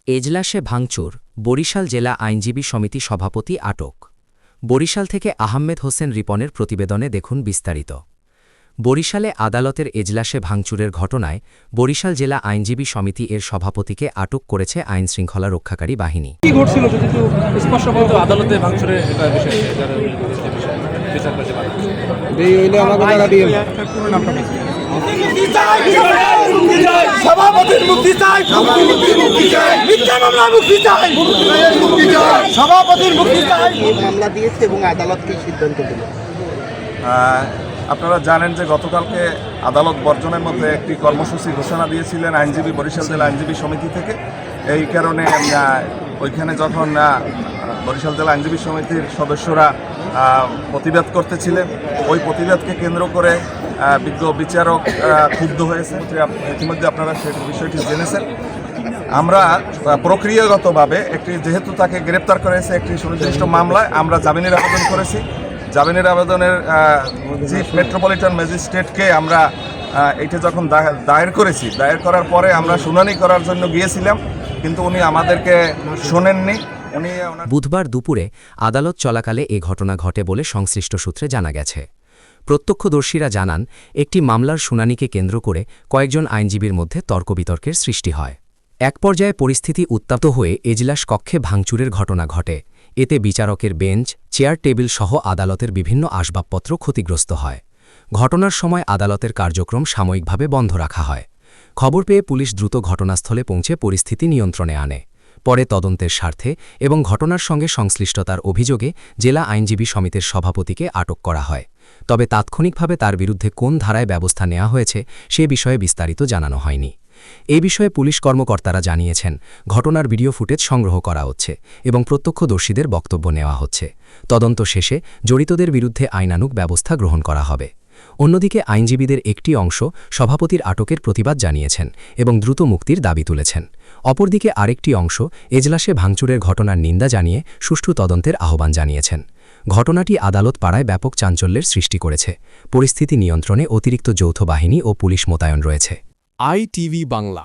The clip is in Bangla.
এজলাসে ভাঙচুর, বরিশাল জেলা আইনজীবী সমিতি সভাপতি আটক। বরিশাল থেকে আহমেদ হোসেন রিপনের প্রতিবেদনে দেখুন বিস্তারিত। বরিশালে আদালতের এজলাসে ভাঙচুরের ঘটনায় বরিশাল জেলা আইনজীবী সমিতি এর সভাপতিকে আটক করেছে আইনশৃঙ্খলা রক্ষাকারী বাহিনী। কি ঘটছিল যদি একটু স্পষ্ট বলতো? আদালতে ভাঙচুরের এটা বিষয় বিচার করতে পারে এই হইলে আমাকে টাকা দিয়ে সভাপতির মুক্তি চাই, মিথ্যা মামলা মুক্তি চাই, সভাপতির মুক্তি চাই। মামলা দিয়েছে এবং আদালত কি সিদ্ধান্ত দিল? আপনারা জানেন যে গতকালকে আদালত বর্জনের মধ্যে একটি কর্মসূচি ঘোষণা দিয়েছিলেন আইনজীবী বরিশাল জেলা আইনজীবী সমিতি থেকে। এই কারণে ওইখানে যখন বরিশাল জেলা আইনজীবী সমিতির সদস্যরা প্রতিবাদ করতেছিলেন, ওই প্রতিবাদকে কেন্দ্র করে বিজ্ঞ বিচারক ক্ষুব্ধ হয়েছে। ইতিমধ্যে আপনারা সেই বিষয়টি জেনেছেন। আমরা প্রক্রিয়াগতভাবে যেহেতু তাকে গ্রেপ্তার করেছে একটি সুনির্দিষ্ট মামলায়, আমরা জামিনের আবেদন করেছি। জামিনের আবেদনের চিফ মেট্রোপলিটন ম্যাজিস্ট্রেটকে আমরা এটা যখন দায়ের করেছি, দায়ের করার পরে আমরা শুনানি করার জন্য গিয়েছিলাম, কিন্তু উনি আমাদেরকে শোনেননি। বুধবার দুপুরে আদালত চলাকালে এ ঘটনা ঘটে বলে সংশ্লিষ্ট সূত্রে জানা গেছে। প্রত্যক্ষদর্শীরা জানান, একটি মামলার শুনানিকে কেন্দ্র করে কয়েকজন আইনজীবীর মধ্যে তর্কবিতর্কের সৃষ্টি হয়। এক পর্যায়ে পরিস্থিতি উত্তপ্ত হয়ে এজলাস কক্ষে ভাঙচুরের ঘটনা ঘটে। এতে বিচারকের বেঞ্চ, চেয়ার টেবিল সহ আদালতের বিভিন্ন আসবাবপত্র ক্ষতিগ্রস্ত হয়। ঘটনার সময় আদালতের কার্যক্রম সাময়িকভাবে বন্ধ রাখা হয়। খবর পেয়ে পুলিশ দ্রুত ঘটনাস্থলে পৌঁছে পরিস্থিতি নিয়ন্ত্রণে আনে। পরে তদন্তের স্বার্থে এবং ঘটনার সঙ্গে সংশ্লিষ্টতার অভিযোগে জেলা আইনজীবী সমিতির সভাপতিকে আটক করা হয়। তবে তাৎক্ষণিকভাবে তার বিরুদ্ধে কোন ধারায় ব্যবস্থা নেওয়া হয়েছে সে বিষয়ে বিস্তারিত জানানো হয়নি। এ বিষয়ে পুলিশ কর্মকর্তারা জানিয়েছেন, ঘটনার ভিডিও ফুটেজ সংগ্রহ করা হচ্ছে এবং প্রত্যক্ষদর্শীদের বক্তব্য নেওয়া হচ্ছে। তদন্ত শেষে জড়িতদের বিরুদ্ধে আইনানুগ ব্যবস্থা গ্রহণ করা হবে। অন্যদিকে আইনজীবীদের একটি অংশ সভাপতির আটকের প্রতিবাদ জানিয়েছেন এবং দ্রুত মুক্তির দাবি তুলেছেন। অপরদিকে আরেকটি অংশ এজলাসে ভাঙচুরের ঘটনার নিন্দা জানিয়ে সুষ্ঠু তদন্তের আহ্বান জানিয়েছেন। ঘটনাটি আদালত পাড়ায় ব্যাপক চাঞ্চল্যের সৃষ্টি করেছে। পরিস্থিতি নিয়ন্ত্রণে অতিরিক্ত যৌথ বাহিনী ও পুলিশ মোতায়েন রয়েছে। ITV বাংলা।